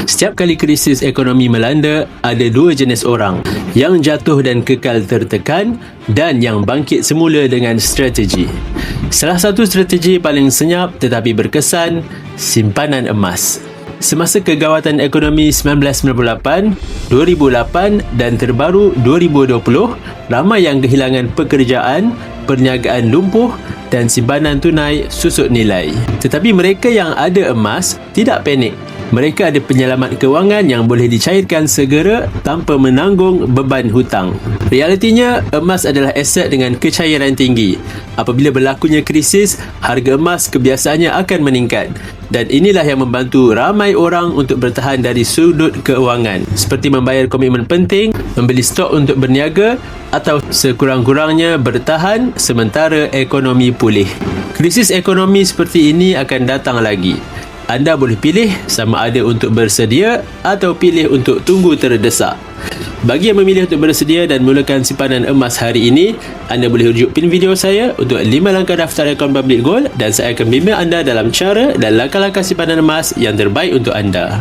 Setiap kali krisis ekonomi melanda, ada dua jenis orang, yang jatuh dan kekal tertekan dan yang bangkit semula dengan strategi. Salah satu strategi paling senyap tetapi berkesan, simpanan emas. Semasa kegawatan ekonomi 1998, 2008 dan terbaru 2020, ramai yang kehilangan pekerjaan, perniagaan lumpuh dan simpanan tunai susut nilai. Tetapi mereka yang ada emas tidak panik. Mereka ada penyelamat kewangan yang boleh dicairkan segera tanpa menanggung beban hutang. Realitinya, emas adalah aset dengan kecairan tinggi. Apabila berlakunya krisis, harga emas kebiasaannya akan meningkat. Dan inilah yang membantu ramai orang untuk bertahan dari sudut keuangan, seperti membayar komitmen penting, membeli stok untuk berniaga atau sekurang-kurangnya bertahan sementara ekonomi pulih. Krisis ekonomi seperti ini akan datang lagi. Anda boleh pilih sama ada untuk bersedia atau pilih untuk tunggu terdesak. Bagi yang memilih untuk bersedia dan mulakan simpanan emas hari ini, anda boleh rujuk pin video saya untuk 5 langkah daftar akaun Public Gold dan saya akan bimbing anda dalam cara dan langkah-langkah simpanan emas yang terbaik untuk anda.